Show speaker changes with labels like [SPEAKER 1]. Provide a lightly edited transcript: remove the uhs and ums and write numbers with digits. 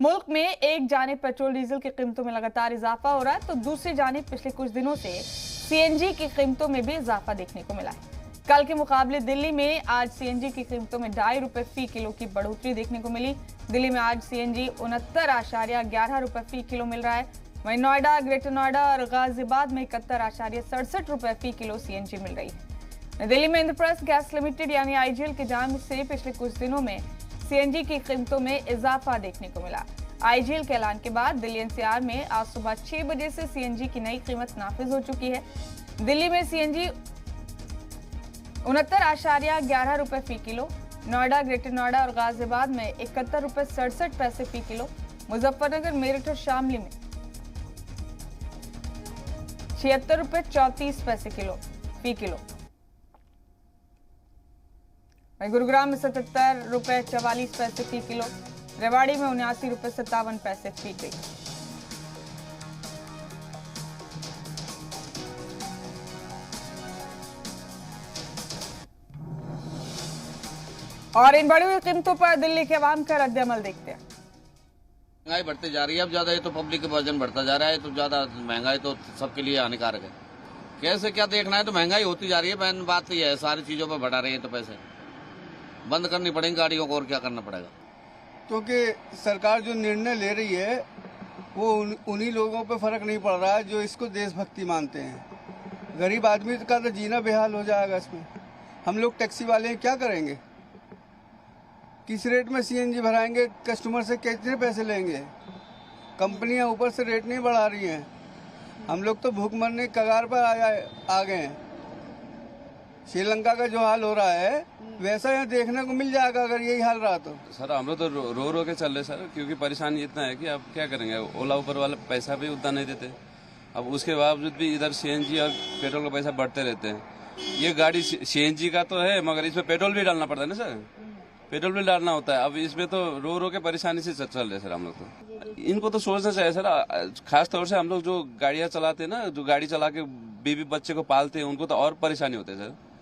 [SPEAKER 1] मुल्क में एक जानिब पेट्रोल डीजल की कीमतों में लगातार इजाफा हो रहा है तो दूसरी जानिब पिछले कुछ दिनों से सीएनजी की कीमतों में भी इजाफा देखने को मिला है। कल के मुकाबले दिल्ली में आज सीएनजी की कीमतों में ₹2.5 फी किलो की बढ़ोतरी देखने को मिली। दिल्ली में आज सीएनजी 69.11 रुपए फी किलो मिल रहा है। वहीं नोएडा, ग्रेटर नोएडा और गाजियाबाद में 71.67 रुपए फी किलो सीएनजी मिल रही है। दिल्ली में इंद्रप्रस्थ गैस लिमिटेड यानी आईजीएल की जानिब से पिछले कुछ दिनों में सीएनजी की कीमतों में इजाफा देखने को मिला। आईजीएल के ऐलान के बाद दिल्ली एनसीआर में आज सुबह 6 बजे से सीएनजी की नई कीमत नाफिज हो चुकी है। दिल्ली में सीएनजी 69.11 रुपए फी किलो, नोएडा, ग्रेटर नोएडा और गाजियाबाद में 71.67 रुपए फी किलो, मुजफ्फरनगर, मेरठ और शामली में 76.34 किलो फी किलो। वहीं गुरुग्राम में 77.44 फी किलो, रेवाड़ी में 79.57 फी किलो। और इन बढ़ी हुई कीमतों पर दिल्ली के अवाम का रद्द-ए-अमल देखते हैं।
[SPEAKER 2] महंगाई बढ़ती जा रही है, अब ज्यादा ये तो पब्लिक का वजन बढ़ता जा रहा है, तो ज्यादा महंगाई तो सबके लिए हानिकारक है। कैसे क्या देखना है, तो महंगाई होती जा रही है। मैन बात ये है, सारी चीजों पर बढ़ा रही है तो पैसे बंद करनी पड़ेंगी गाड़ियों को, और क्या करना पड़ेगा।
[SPEAKER 3] क्योंकि सरकार जो निर्णय ले रही है वो उन्हीं लोगों पे फर्क नहीं पड़ रहा है जो इसको देशभक्ति मानते हैं। गरीब आदमी का तो जीना बेहाल हो जाएगा इसमें। हम लोग टैक्सी वाले क्या करेंगे? किस रेट में सीएनजी भराएंगे? कस्टमर से कितने पैसे लेंगे? कंपनियां ऊपर से रेट नहीं बढ़ा रही हैं। हम लोग तो भूख मरने के कगार पर आ गए हैं। श्रीलंका का जो हाल हो रहा है वैसा यहाँ देखने को मिल जाएगा अगर यही हाल रहा तो।
[SPEAKER 4] सर हम लोग तो रो रो के चल रहे सर, क्योंकि परेशानी इतना है कि अब क्या करेंगे। ओला ऊपर वाले पैसा भी उतना नहीं देते, अब उसके बावजूद भी इधर सीएनजी और पेट्रोल का पैसा बढ़ते रहते हैं। ये गाड़ी सीएनजी का तो है, मगर इसमें पेट्रोल भी डालना पड़ता है ना सर, पेट्रोल भी डालना होता है। अब इसमें तो रो रो के परेशानी से चल रहे सर हम लोग तो। इनको तो सोचना चाहिए सर, खास तौर से हम लोग जो गाड़ियां चलाते हैं ना, जो गाड़ी चला के बीवी बच्चे को पालते हैं, उनको तो और परेशानी होती है सर।